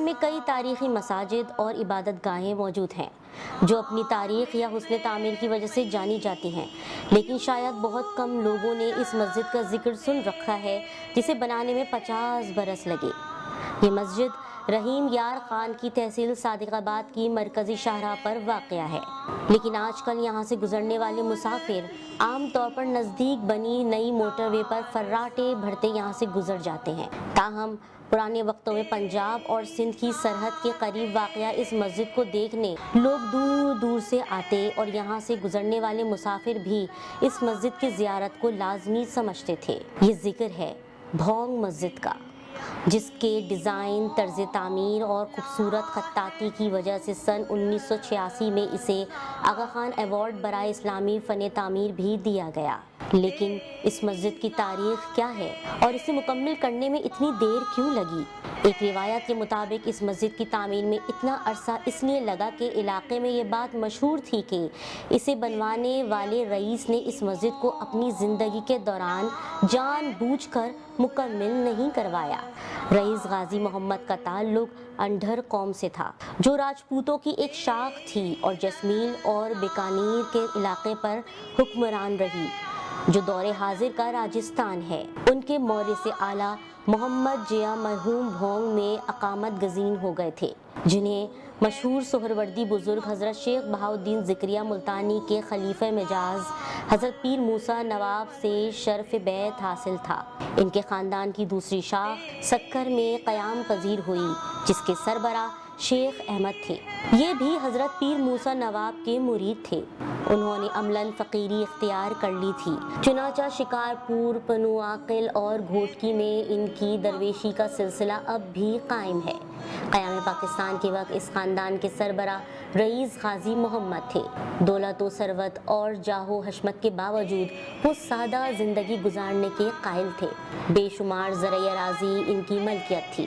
پاکستان میں کئی تاریخی مساجد اور عبادت گاہیں موجود ہیں جو اپنی تاریخ یا حسن تعمیر کی وجہ سے جانی جاتی ہیں، لیکن شاید بہت کم لوگوں نے اس مسجد کا ذکر سن رکھا ہے جسے بنانے میں 50 برس لگے۔ یہ مسجد رحیم یار خان کی تحصیل صادق آباد کی مرکزی شاہراہ پر واقع ہے، لیکن آج کل یہاں سے گزرنے والے مسافر عام طور پر نزدیک بنی نئی موٹر وے پر فراٹے بھرتے یہاں سے گزر جاتے ہیں۔ تاہم پرانے وقتوں میں پنجاب اور سندھ کی سرحد کے قریب واقع اس مسجد کو دیکھنے لوگ دور دور سے آتے اور یہاں سے گزرنے والے مسافر بھی اس مسجد کی زیارت کو لازمی سمجھتے تھے۔ یہ ذکر ہے بھونگ مسجد کا، جس کے ڈیزائن، طرز تعمیر اور خوبصورت خطاطی کی وجہ سے سن 1986 میں اسے آغا خان ایوارڈ برائے اسلامی فن تعمیر بھی دیا گیا۔ لیکن اس مسجد کی تاریخ کیا ہے اور اسے مکمل کرنے میں اتنی دیر کیوں لگی؟ ایک روایت کے مطابق اس مسجد کی تعمیر میں اتنا عرصہ اس لیے لگا کہ علاقے میں یہ بات مشہور تھی کہ اسے بنوانے والے رئیس نے اس مسجد کو اپنی زندگی کے دوران جان بوجھ کر مکمل نہیں کروایا۔ رئیس غازی محمد کا تعلق انڈھر قوم سے تھا، جو راجپوتوں کی ایک شاخ تھی اور جسمیل اور بیکانیر کے علاقے پر حکمران رہی، جو دور حاضر کا راجستھان ہے۔ ان کے مورث اعلیٰ محمد جیا مرحوم بھونگ میں اقامت گزین ہو گئے تھے، جنہیں مشہور سہروردی بزرگ حضرت شیخ بہاؤالدین ذکریہ ملتانی کے خلیفہ مجاز حضرت پیر موسیٰ نواب سے شرف بیعت حاصل تھا۔ ان کے خاندان کی دوسری شاخ سکر میں قیام پذیر ہوئی، جس کے سربراہ شیخ احمد تھے۔ یہ بھی حضرت پیر موسیٰ نواب کے مرید تھے۔ انہوں نے عملاً فقیری اختیار کر لی تھی، چنانچہ شکارپور، پنو عاقل اور گھوٹکی میں ان کی درویشی کا سلسلہ اب بھی قائم ہے۔ قیام پاکستان کے وقت اس خاندان کے سربراہ رئیس غازی محمد تھے۔ دولت و ثروت اور جاہ و حشمت کے باوجود وہ سادہ زندگی گزارنے کے قائل تھے۔ بے شمار زرعی اراضی ان کی ملکیت تھی۔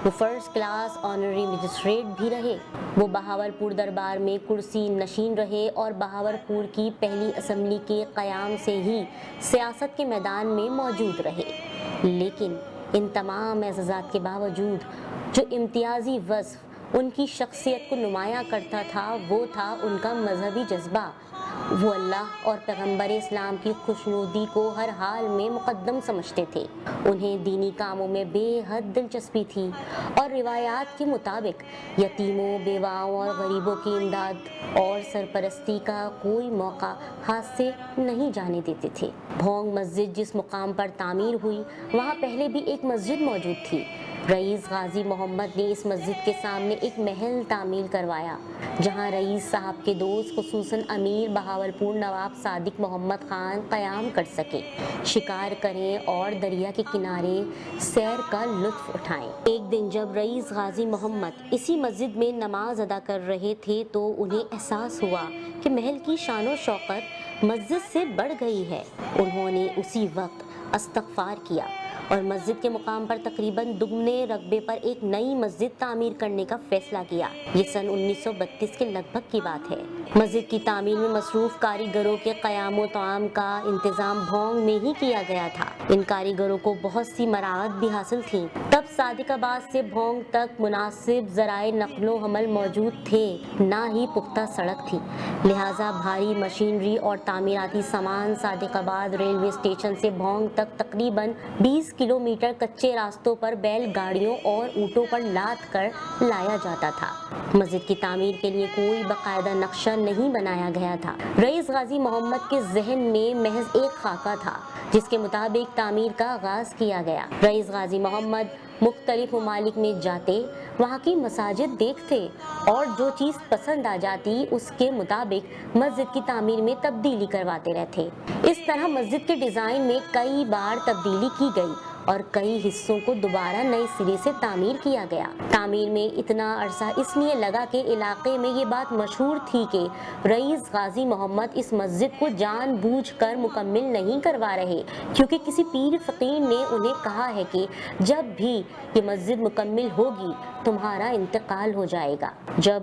وہ فرسٹ کلاس آنرری مجسٹریٹ بھی رہے۔ وہ بہاولپور دربار میں کرسی نشین رہے اور بہاولپور کی پہلی اسمبلی کے قیام سے ہی سیاست کے میدان میں موجود رہے۔ لیکن ان تمام اعزازات کے باوجود جو امتیازی وصف ان کی شخصیت کو نمایاں کرتا تھا وہ تھا ان کا مذہبی جذبہ۔ وہ اللہ اور پیغمبر اسلام کی خوشنودی کو ہر حال میں مقدم سمجھتے تھے۔ انہیں دینی کاموں میں بے حد دلچسپی تھی اور روایات کے مطابق یتیموں، بیواؤں اور غریبوں کی امداد اور سرپرستی کا کوئی موقع ہاتھ سے نہیں جانے دیتے تھے۔ بھونگ مسجد جس مقام پر تعمیر ہوئی، وہاں پہلے بھی ایک مسجد موجود تھی۔ رئیس غازی محمد نے اس مسجد کے سامنے ایک محل تعمیر کروایا، جہاں رئیس صاحب کے دوست خصوصاً امیر بہاولپور نواب صادق محمد خان قیام کر سکے، شکار کریں اور دریا کے کنارے سیر کا لطف اٹھائیں۔ ایک دن جب رئیس غازی محمد اسی مسجد میں نماز ادا کر رہے تھے تو انہیں احساس ہوا کہ محل کی شان و شوکت مسجد سے بڑھ گئی ہے۔ انہوں نے اسی وقت استغفار کیا اور مسجد کے مقام پر تقریباً دگنے رقبے پر ایک نئی مسجد تعمیر کرنے کا فیصلہ کیا۔ یہ سن 1932 کے لگ بھگ کی بات ہے۔ مسجد کی تعمیر میں مصروف کاریگروں کے قیام و طعام کا انتظام بھونگ میں ہی کیا گیا تھا۔ ان کاریگروں کو بہت سی مراعات بھی حاصل تھیں۔ تب صادق آباد سے بھونگ تک مناسب ذرائع نقل و حمل موجود تھے، نہ ہی پختہ سڑک تھی، لہٰذا بھاری مشینری اور تعمیراتی سامان صادق آباد ریلوے اسٹیشن سے بھونگ تک تقریباً 20 کلومیٹر کچے راستوں پر بیل گاڑیوں اور اونٹوں پر لاد کر لایا جاتا تھا۔ مسجد کی تعمیر کے لیے کوئی باقاعدہ نقشہ نہیں بنایا گیا تھا۔ رئیس غازی محمد کے ذہن میں محض ایک خاکہ تھا جس کے مطابق تعمیر کا آغاز کیا گیا۔ رئیس غازی محمد مختلف ممالک میں جاتے، وہاں کی مساجد دیکھتے اور جو چیز پسند آ جاتی اس کے مطابق مسجد کی تعمیر میں تبدیلی کرواتے رہتے۔ اس طرح مسجد کے ڈیزائن میں کئی بار تبدیلی کی گئی اور کئی حصوں کو دوبارہ نئے سرے سے تعمیر کیا گیا۔ تعمیر میں اتنا عرصہ اس لیے لگا کہ علاقے میں یہ بات مشہور تھی کہ رئیس غازی محمد اس مسجد کو جان بوجھ کر مکمل نہیں کروا رہے، کیونکہ کسی پیر فقیر نے انہیں کہا ہے کہ جب بھی یہ مسجد مکمل ہوگی تمہارا انتقال ہو جائے گا۔ جب